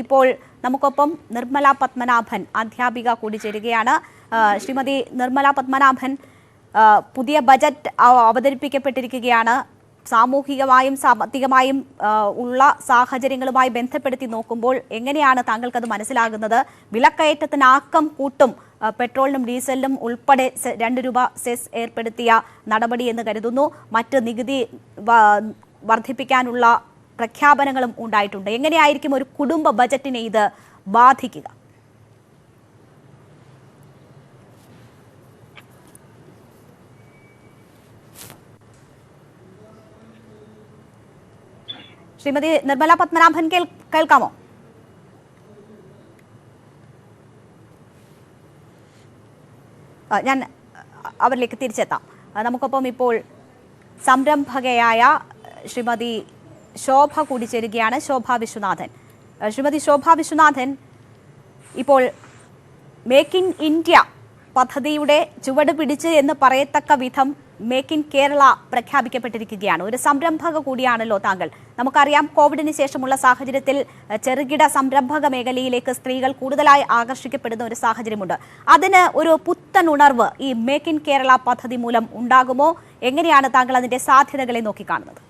ഇപ്പോൾ നമുക്കൊപ്പം നിർമ്മല പത്മനാഭൻ അധ്യാപിക കൂടി ചേരുകയാണ്. ശ്രീമതി നിർമ്മല പത്മനാഭൻ, പുതിയ ബജറ്റ് അവതരിപ്പിക്കപ്പെട്ടിരിക്കുകയാണ്. സാമൂഹികമായും സാമ്പത്തികമായും ഉള്ള സാഹചര്യങ്ങളുമായി ബന്ധപ്പെടുത്തി നോക്കുമ്പോൾ എങ്ങനെയാണ് താങ്കൾക്കത് മനസ്സിലാകുന്നത്? വിലക്കയറ്റത്തിനാക്കം കൂട്ടും പെട്രോളിനും ഡീസലിനും ഉൾപ്പെടെ 2 രൂപ സെസ് ഏർപ്പെടുത്തിയ നടപടി എന്ന് കരുതുന്നു. മറ്റ് നികുതി വർദ്ധിപ്പിക്കാനുള്ള പ്രഖ്യാപനങ്ങളും ഉണ്ടായിട്ടുണ്ട്. എങ്ങനെയായിരിക്കും ഒരു കുടുംബ ബജറ്റിനെ ഇത് ബാധിക്കുക? ശ്രീമതി നിർമ്മല പത്മനാഭൻ കേൾക്കാമോ? ഞാൻ അവരിലേക്ക് തിരിച്ചെത്താം. നമുക്കൊപ്പം ഇപ്പോൾ സംരംഭകയായ ശ്രീമതി ശോഭ കൂടി ചേരുകയാണ്. ശോഭ വിശ്വനാഥൻ. ശ്രീമതി ശോഭ വിശ്വനാഥൻ, ഇപ്പോൾ മേക്ക് ഇൻ ഇന്ത്യ പദ്ധതിയുടെ ചുവട് പിടിച്ച് എന്ന് പറയത്തക്ക വിധം മേക്ക് ഇൻ കേരള പ്രഖ്യാപിക്കപ്പെട്ടിരിക്കുകയാണ്. ഒരു സംരംഭക കൂടിയാണല്ലോ താങ്കൾ. നമുക്കറിയാം, കോവിഡിന് ശേഷമുള്ള സാഹചര്യത്തിൽ ചെറുകിട സംരംഭക മേഖലയിലേക്ക് സ്ത്രീകൾ കൂടുതലായി ആകർഷിക്കപ്പെടുന്ന ഒരു സാഹചര്യമുണ്ട്. അതിന് ഒരു പുത്തൻ ഉണർവ് ഈ മേക്ക് ഇൻ കേരള പദ്ധതി മൂലം ഉണ്ടാകുമോ? എങ്ങനെയാണ് താങ്കൾ അതിന്റെ സാധ്യതകളെ നോക്കിക്കാണുന്നത്?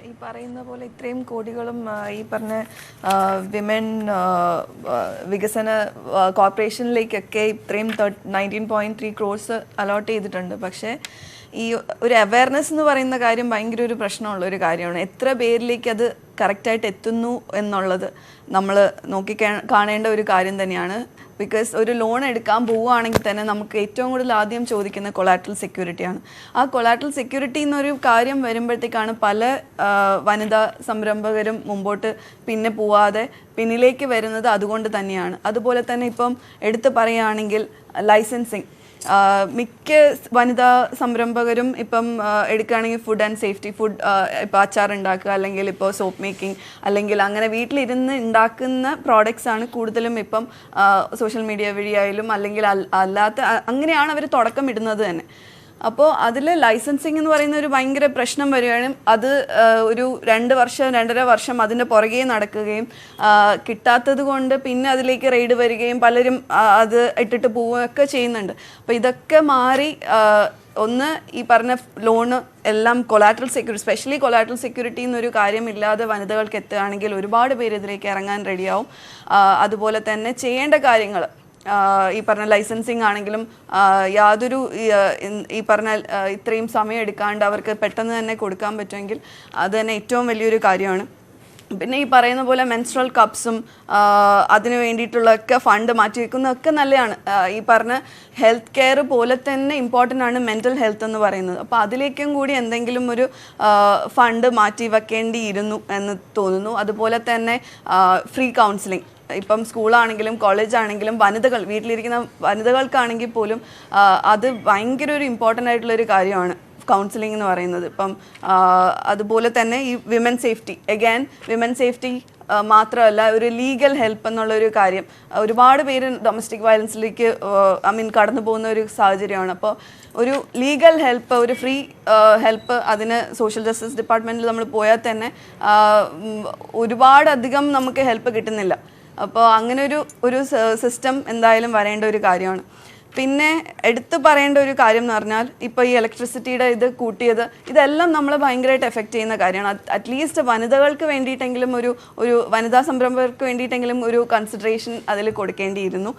ഈ പറയുന്ന പോലെ ഇത്രയും കോടികളും ഈ പറഞ്ഞ വിമൻ വികസന കോർപ്പറേഷനിലേക്കൊക്കെ ഇത്രയും 19.3 crores അലോട്ട് ചെയ്തിട്ടുണ്ട്. പക്ഷേ ഈ ഒരു അവയർനെസ് എന്ന് പറയുന്ന കാര്യം ഭയങ്കര ഒരു പ്രശ്നമുള്ള ഒരു കാര്യമാണ്. എത്ര പേരിലേക്ക് അത് കറക്റ്റായിട്ട് എത്തുന്നു എന്നുള്ളത് നമ്മൾ കാണേണ്ട ഒരു കാര്യം തന്നെയാണ്. ബിക്കോസ് ഒരു ലോൺ എടുക്കാൻ പോവുകയാണെങ്കിൽ തന്നെ നമുക്ക് ഏറ്റവും കൂടുതൽ ആദ്യം ചോദിക്കുന്ന കൊളാട്രൽ സെക്യൂരിറ്റിയാണ്. ആ കൊളാട്രൽ സെക്യൂരിറ്റി എന്നൊരു കാര്യം വരുമ്പോഴത്തേക്കാണ് പല വനിതാ സംരംഭകരും മുമ്പോട്ട് പിന്നെ പോവാതെ പിന്നിലേക്ക് വരുന്നത്. അതുകൊണ്ട് തന്നെയാണ്. അതുപോലെ തന്നെ ഇപ്പം എടുത്തു പറയുകയാണെങ്കിൽ ലൈസൻസിങ്, മിക്ക വനിതാ സംരംഭകരും ഇപ്പം എടുക്കുകയാണെങ്കിൽ ഫുഡ് ആൻഡ് സേഫ്റ്റി, ഇപ്പോൾ അച്ചാർ ഉണ്ടാക്കുക, അല്ലെങ്കിൽ ഇപ്പോൾ സോപ്പ് മേക്കിംഗ്, അല്ലെങ്കിൽ അങ്ങനെ വീട്ടിലിരുന്ന് ഉണ്ടാക്കുന്ന പ്രോഡക്റ്റ്സ് ആണ് കൂടുതലും ഇപ്പം സോഷ്യൽ മീഡിയ വഴിയായാലും അല്ലെങ്കിൽ അല്ലാത്ത അങ്ങനെയാണ് അവർ തുടക്കം ഇടുന്നത് തന്നെ. അപ്പോൾ അതിൽ ലൈസൻസിങ് എന്ന് പറയുന്ന ഒരു ഭയങ്കര പ്രശ്നം വരികയാണ്. അത് ഒരു 2 വർഷം 2.5 വർഷം അതിൻ്റെ പുറകെ നടക്കുകയും കിട്ടാത്തത് കൊണ്ട് പിന്നെ അതിലേക്ക് റെയ്ഡ് വരികയും പലരും അത് ഇട്ടിട്ട് പോവുകയൊക്കെ ചെയ്യുന്നുണ്ട്. അപ്പോൾ ഇതൊക്കെ മാറി ഒന്ന് ഈ പറഞ്ഞ ലോണ് എല്ലാം collateral security, specially collateral security എന്നൊരു കാര്യമില്ലാതെ വനിതകൾക്ക് എത്തുകയാണെങ്കിൽ ഒരുപാട് പേര് ഇതിലേക്ക് ഇറങ്ങാൻ റെഡിയാവും. അതുപോലെ തന്നെ ചെയ്യേണ്ട കാര്യങ്ങൾ ഈ പറഞ്ഞ ലൈസൻസിങ് ആണെങ്കിലും യാതൊരു ഈ പറഞ്ഞ ഇത്രയും സമയം എടുക്കാണ്ട് അവർക്ക് പെട്ടെന്ന് തന്നെ കൊടുക്കാൻ പറ്റുമെങ്കിൽ അത് തന്നെ ഏറ്റവും വലിയൊരു കാര്യമാണ്. പിന്നെ ഈ പറയുന്ന പോലെ മെൻസ്ട്രൽ കപ്സും അതിന് വേണ്ടിയിട്ടുള്ളൊക്കെ ഫണ്ട് മാറ്റി വെക്കുന്നതൊക്കെ നല്ലതാണ്. ഈ പറഞ്ഞ ഹെൽത്ത് കെയർ പോലെ തന്നെ ഇമ്പോർട്ടൻ്റ് ആണ് മെൻ്റൽ ഹെൽത്ത് എന്ന് പറയുന്നത്. അപ്പോൾ അതിലേക്കും കൂടി എന്തെങ്കിലും ഒരു ഫണ്ട് മാറ്റി വെക്കേണ്ടിയിരുന്നു എന്ന് തോന്നുന്നു. അതുപോലെ തന്നെ ഫ്രീ കൗൺസിലിംഗ്, ഇപ്പം സ്കൂളാണെങ്കിലും കോളേജാണെങ്കിലും വീട്ടിലിരിക്കുന്ന വനിതകൾക്കാണെങ്കിൽ പോലും അത് ഭയങ്കര ഒരു ഇമ്പോർട്ടൻ്റ് ആയിട്ടുള്ളൊരു കാര്യമാണ് കൗൺസിലിംഗ് എന്ന് പറയുന്നത്. ഇപ്പം അതുപോലെ തന്നെ ഈ വിമൻ സേഫ്റ്റി, വിമൻ സേഫ്റ്റി മാത്രമല്ല, ഒരു ലീഗൽ ഹെൽപ്പ് എന്നുള്ളൊരു കാര്യം. ഒരുപാട് പേര് ഡൊമസ്റ്റിക് വയലൻസിലേക്ക് കടന്നു പോകുന്ന ഒരു സാഹചര്യമാണ്. അപ്പോൾ ഒരു ലീഗൽ ഹെൽപ്പ്, ഒരു ഫ്രീ ഹെൽപ്പ് അതിന് സോഷ്യൽ ജസ്റ്റിസ് ഡിപ്പാർട്ട്മെൻറ്റിൽ നമ്മൾ പോയാൽ തന്നെ ഒരുപാടധികം നമുക്ക് ഹെൽപ്പ് കിട്ടുന്നില്ല. അപ്പോൾ അങ്ങനെ ഒരു സിസ്റ്റം എന്തായാലും വരേണ്ട ഒരു കാര്യമാണ്. പിന്നെ എടുത്തു പറയേണ്ട ഒരു കാര്യം എന്ന് പറഞ്ഞാൽ, ഇപ്പോൾ ഈ ഇലക്ട്രിസിറ്റിയുടെ ഇത് കൂട്ടിയത്, ഇതെല്ലാം നമ്മളെ ഭയങ്കരമായിട്ട് എഫക്റ്റ് ചെയ്യുന്ന കാര്യമാണ്. അറ്റ്ലീസ്റ്റ് വനിതകൾക്ക് വേണ്ടിയിട്ടെങ്കിലും ഒരു വനിതാ സംരംഭകർക്ക് വേണ്ടിയിട്ടെങ്കിലും ഒരു കൺസിഡറേഷൻ അതിൽ കൊടുക്കേണ്ടിയിരുന്നു.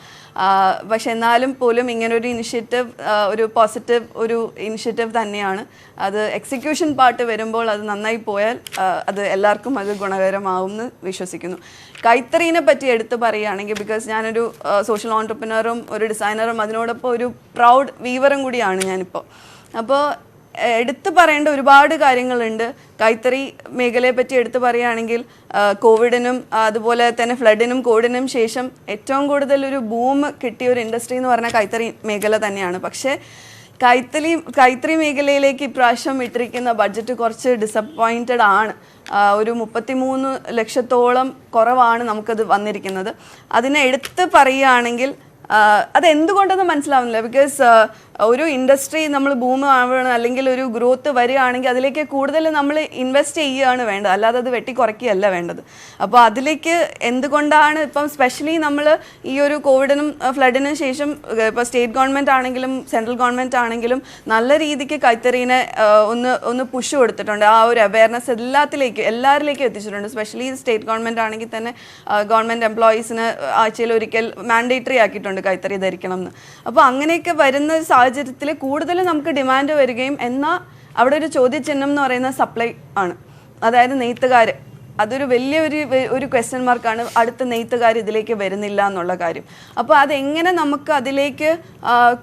പക്ഷെ എന്നാലും പോലും ഇങ്ങനൊരു ഇനിഷ്യേറ്റീവ് ഒരു പോസിറ്റീവ് ഒരു ഇനിഷ്യേറ്റീവ് തന്നെയാണ്. അത് എക്സിക്യൂഷൻ പാർട്ട് വരുമ്പോൾ അത് നന്നായി പോയാൽ അത് എല്ലാവർക്കും അത് ഗുണകരമാവുമെന്ന് വിശ്വസിക്കുന്നു. കൈത്തറീനെ പറ്റി എടുത്തു പറയുകയാണെങ്കിൽ, ബിക്കോസ് ഞാനൊരു സോഷ്യൽ ഓൺട്രപ്രനറും ഒരു ഡിസൈനറും അതിനോടൊപ്പം ഒരു പ്രൗഡ് വീവറും കൂടിയാണ് ഞാനിപ്പോൾ. അപ്പോൾ എടുത്തു പറയേണ്ട ഒരുപാട് കാര്യങ്ങളുണ്ട്. കൈത്തറി മേഖലയെ പറ്റി എടുത്തു പറയുകയാണെങ്കിൽ, കോവിഡിനും അതുപോലെ തന്നെ ഫ്ലഡിനും കോവിഡിനും ശേഷം ഏറ്റവും കൂടുതൽ ഒരു ബൂം കിട്ടിയ ഒരു ഇൻഡസ്ട്രി എന്ന് പറഞ്ഞാൽ കൈത്തറി മേഖല തന്നെയാണ്. പക്ഷേ കൈത്തറി മേഖലയിലേക്ക് ഇപ്രാവശ്യം ഇട്ടിരിക്കുന്ന ബഡ്ജറ്റ് കുറച്ച് ഡിസപ്പോയിൻറ്റഡ് ആണ്. ഒരു 33 ലക്ഷത്തോളം കുറവാണ് നമുക്കത് വന്നിരിക്കുന്നത്. അതിനെ എടുത്ത് പറയുകയാണെങ്കിൽ അതെന്തുകൊണ്ടെന്ന് മനസ്സിലാവുന്നില്ല. ബിക്കോസ് ഒരു ഇൻഡസ്ട്രി നമ്മൾ ബൂം ആവണം അല്ലെങ്കിൽ ഒരു ഗ്രോത്ത് വരികയാണെങ്കിൽ അതിലേക്ക് കൂടുതൽ നമ്മൾ ഇൻവെസ്റ്റ് ചെയ്യുകയാണ് വേണ്ടത്, അല്ലാതെ അത് വെട്ടിക്കുറയ്ക്കുകയല്ല വേണ്ടത്. അപ്പോൾ അതിലേക്ക് എന്തുകൊണ്ടാണ് ഇപ്പം സ്പെഷ്യലി നമ്മൾ ഈ ഒരു കോവിഡിനും ഫ്ലഡിനും ശേഷം ഇപ്പോൾ സ്റ്റേറ്റ് ഗവൺമെൻറ് ആണെങ്കിലും സെൻട്രൽ ഗവൺമെൻറ് ആണെങ്കിലും നല്ല രീതിക്ക് കൈത്തറീനെ ഒന്ന് പുഷ് കൊടുത്തിട്ടുണ്ട്. ആ ഒരു അവയർനെസ് എല്ലാവരിലേക്കും എത്തിച്ചിട്ടുണ്ട്. സ്പെഷ്യലി സ്റ്റേറ്റ് ഗവൺമെൻറ് ആണെങ്കിൽ തന്നെ ഗവൺമെൻറ് എംപ്ലോയീസിന് ആഴ്ചയിൽ ഒരിക്കൽ മാൻഡേറ്ററി ആക്കിയിട്ടുണ്ട് കൈത്തറി ധരിക്കണം എന്ന്. അപ്പോൾ അങ്ങനെയൊക്കെ വരുന്ന സാഹചര്യത്തിൽ കൂടുതൽ നമുക്ക് ഡിമാൻഡ് വരികയും എന്നാൽ അവിടെ ഒരു ചോദ്യചിഹ്നം എന്ന് പറയുന്ന സപ്ലൈ ആണ്. അതായത് നെയ്ത്തുകാർ, അതൊരു വലിയൊരു ക്വസ്റ്റ്യൻ മാർക്കാണ്. അടുത്ത നെയ്ത്തുകാർ ഇതിലേക്ക് വരുന്നില്ല എന്നുള്ള കാര്യം. അപ്പോൾ അതെങ്ങനെ നമുക്ക് അതിലേക്ക്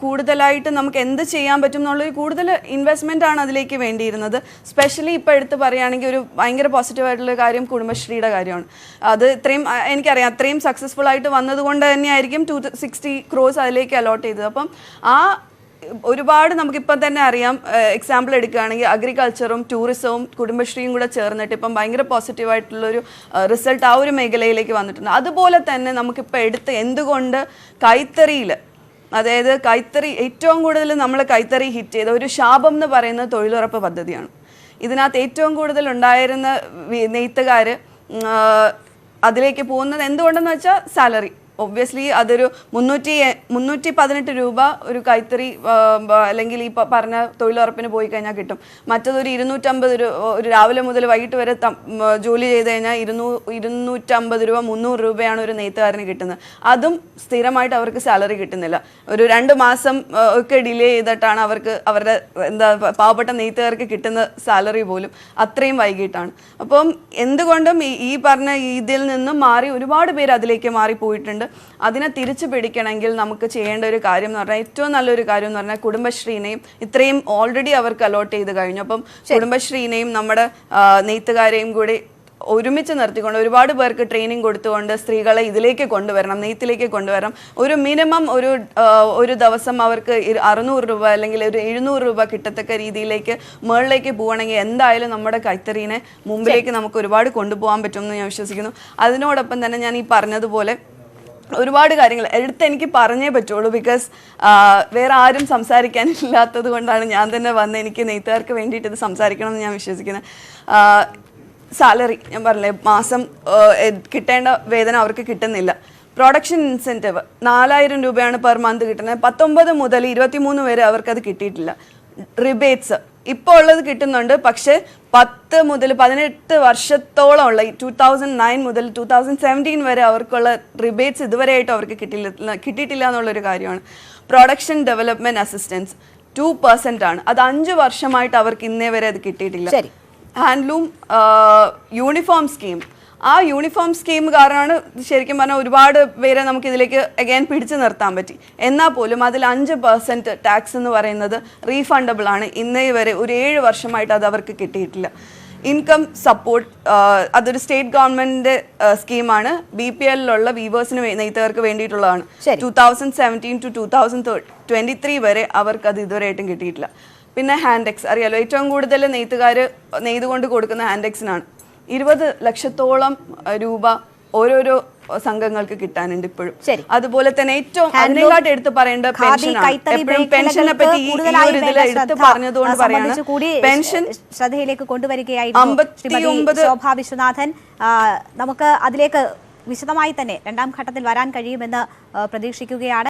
കൂടുതലായിട്ട് നമുക്ക് എന്ത് ചെയ്യാൻ പറ്റും എന്നുള്ളൊരു കൂടുതൽ ഇൻവെസ്റ്റ്മെൻ്റ് ആണ് അതിലേക്ക് വേണ്ടിയിരുന്നത്. സ്പെഷ്യലി ഇപ്പോൾ എടുത്ത് പറയുകയാണെങ്കിൽ ഒരു ഭയങ്കര പോസിറ്റീവായിട്ടുള്ള കാര്യം കുടുംബശ്രീയുടെ കാര്യമാണ്. അത് ഇത്രയും എനിക്കറിയാം അത്രയും സക്സസ്ഫുൾ ആയിട്ട് വന്നതുകൊണ്ട് തന്നെയായിരിക്കും 260 crores അതിലേക്ക് അലോട്ട് ചെയ്തത്. അപ്പം ആ ഒരുപാട് നമുക്കിപ്പം തന്നെ അറിയാം. എക്സാമ്പിൾ എടുക്കുകയാണെങ്കിൽ അഗ്രികൾച്ചറും ടൂറിസവും കുടുംബശ്രീയും കൂടെ ചേർന്നിട്ട് ഇപ്പം ഭയങ്കര പോസിറ്റീവായിട്ടുള്ളൊരു റിസൾട്ട് ആ ഒരു മേഖലയിലേക്ക് വന്നിട്ടുണ്ട്. അതുപോലെ തന്നെ നമുക്കിപ്പോൾ എടുത്ത് എന്തുകൊണ്ട് കൈത്തറിയിൽ, അതായത് കൈത്തറി ഏറ്റവും കൂടുതൽ നമ്മൾ കൈത്തറി ഹിറ്റ് ചെയ്ത ഒരു ശാപം എന്ന് പറയുന്നത് തൊഴിലുറപ്പ് പദ്ധതിയാണ്. ഇതിനകത്ത് ഏറ്റവും കൂടുതൽ ഉണ്ടായിരുന്ന നെയ്ത്തുകാർ അതിലേക്ക് പോകുന്നത് എന്തുകൊണ്ടെന്ന് വെച്ചാൽ സാലറി. ഒബ്വിയസ്ലി അതൊരു 318 രൂപ ഒരു കൈത്തറി അല്ലെങ്കിൽ ഈ പറഞ്ഞ തൊഴിലുറപ്പിന് പോയി കഴിഞ്ഞാൽ കിട്ടും. മറ്റതൊരു 250 രൂപ, ഒരു രാവിലെ മുതൽ വൈകിട്ട് വരെ ജോലി ചെയ്ത് കഴിഞ്ഞാൽ 250 രൂപ 300 രൂപയാണ് ഒരു നെയ്ത്തുകാരന് കിട്ടുന്നത്. അതും സ്ഥിരമായിട്ട് അവർക്ക് സാലറി കിട്ടുന്നില്ല. ഒരു 2 മാസം ഒക്കെ ഡിലേ ചെയ്തിട്ടാണ് അവരുടെ പാവപ്പെട്ട നെയ്ത്തുകാർക്ക് കിട്ടുന്ന സാലറി പോലും അത്രയും വൈകിട്ടാണ്. അപ്പം എന്തുകൊണ്ടും ഈ പറഞ്ഞ ഇതിൽ നിന്നും മാറി ഒരുപാട് പേര് അതിലേക്ക് മാറിപ്പോയിട്ടുണ്ട്. അതിനെ തിരിച്ചു പിടിക്കണമെങ്കിൽ നമുക്ക് ചെയ്യേണ്ട ഒരു കാര്യം എന്ന് പറഞ്ഞാൽ, ഏറ്റവും നല്ലൊരു കാര്യം എന്ന് പറഞ്ഞാൽ കുടുംബശ്രീനെയും ഇത്രയും ഓൾറെഡി അവർക്ക് അലോട്ട് ചെയ്ത് കഴിഞ്ഞു. അപ്പം കുടുംബശ്രീനെയും നമ്മുടെ നെയ്ത്തുകാരെയും കൂടി ഒരുമിച്ച് നിർത്തിക്കൊണ്ട് ഒരുപാട് പേർക്ക് ട്രെയിനിങ് കൊടുത്തുകൊണ്ട് സ്ത്രീകളെ ഇതിലേക്ക് കൊണ്ടുവരണം, നെയ്ത്തിലേക്ക് കൊണ്ടുവരണം. ഒരു മിനിമം ഒരു ദിവസം അവർക്ക് 600 രൂപ അല്ലെങ്കിൽ ഒരു 700 രൂപ കിട്ടത്തക്ക രീതിയിലേക്ക് മുകളിലേക്ക് പോവുകയാണെങ്കിൽ എന്തായാലും നമ്മുടെ കൈത്തറീനെ മുമ്പിലേക്ക് നമുക്ക് ഒരുപാട് കൊണ്ടുപോകാൻ പറ്റുമെന്ന് ഞാൻ വിശ്വസിക്കുന്നു. അതിനോടൊപ്പം തന്നെ ഞാൻ ഈ പറഞ്ഞതുപോലെ ഒരുപാട് കാര്യങ്ങൾ എടുത്ത് എനിക്ക് പറഞ്ഞേ പറ്റുള്ളൂ. ബിക്കോസ് വേറെ ആരും സംസാരിക്കാനില്ലാത്തത് കൊണ്ടാണ് ഞാൻ തന്നെ വന്ന് എനിക്ക് നെയ്ത്തുകാർക്ക് വേണ്ടിയിട്ട് ഇത് സംസാരിക്കണം എന്ന് ഞാൻ വിശ്വസിക്കുന്നത്. സാലറി ഞാൻ പറഞ്ഞില്ലേ, മാസം കിട്ടേണ്ട വേതനം അവർക്ക് കിട്ടുന്നില്ല. പ്രൊഡക്ഷൻ ഇൻസെൻറ്റീവ് 4000 രൂപയാണ് പെർ മന്ത് കിട്ടുന്നത്. 19 മുതൽ 23 വരെ അവർക്കത് കിട്ടിയിട്ടില്ല. റിബേറ്റ്സ് ഇപ്പോൾ ഉള്ളത് കിട്ടുന്നുണ്ട്, പക്ഷേ 10 മുതൽ 18 വർഷത്തോളം ഉള്ള 2009 മുതൽ 2017 വരെ അവർക്കുള്ള റിബേറ്റ്സ് ഇതുവരെയായിട്ടും അവർക്ക് കിട്ടിയിട്ടില്ല എന്നുള്ളൊരു കാര്യമാണ്. പ്രൊഡക്ഷൻ ഡെവലപ്മെൻറ്റ് അസിസ്റ്റൻസ് 2% ആണ്. അത് 5 വർഷമായിട്ട് അവർക്ക് ഇന്നേ വരെ അത് കിട്ടിയിട്ടില്ല. ഹാൻഡ്ലൂം യൂണിഫോം സ്കീം, ആ യൂണിഫോം സ്കീം കാരണമാണ് ശരിക്കും പറഞ്ഞാൽ ഒരുപാട് പേരെ നമുക്ക് ഇതിലേക്ക് അഗൈൻ പിടിച്ചു നിർത്താൻ പറ്റി. എന്നാൽ പോലും അതിൽ 5% ടാക്സ് എന്ന് പറയുന്നത് റീഫണ്ടബിൾ ആണ്. ഇന്നേ വരെ ഒരു 7 വർഷമായിട്ട് അത് അവർക്ക് കിട്ടിയിട്ടില്ല. ഇൻകം സപ്പോർട്ട് അതൊരു സ്റ്റേറ്റ് ഗവൺമെൻറ് സ്കീമാണ്. BPL വീവേഴ്സിന് നെയ്ത്തുകാർക്ക് വേണ്ടിയിട്ടുള്ളതാണ്. 2017 to 2023 വരെ അവർക്ക് അത് ഇതുവരെയായിട്ടും കിട്ടിയിട്ടില്ല. പിന്നെ ഹാൻഡെക്സ് അറിയാലോ, ഏറ്റവും കൂടുതൽ നെയ്ത്തുകാർ നെയ്തുകൊണ്ട് കൊടുക്കുന്ന ഹാൻഡെക്സിനാണ്. 20 ലക്ഷത്തോളം രൂപ ഓരോരോ സംഘങ്ങൾക്ക് കിട്ടാനുണ്ട് ഇപ്പോഴും. അതുപോലെ തന്നെ ഏറ്റവും അതിനെക്കാട്ട് എടുത്ത് പറയേണ്ട പെൻഷനാണ്. പെൻഷനെ പറ്റി ഈ ഒരു ഇതിൽ എടുത്ത് പറഞ്ഞതുകൊണ്ട് പറയാണ്, പെൻഷൻ ശ്രദ്ധയിലേക്ക് കൊണ്ടുവരികയായിരുന്നു ശ്രീമതി ശോഭ വിശ്വനാഥൻ. നമുക്ക് അതിലേക്ക് വിശദമായി തന്നെ 2ാം ഘട്ടത്തിൽ വരാൻ കഴിയുമെന്ന് പ്രതീക്ഷിക്കുകയാണ്.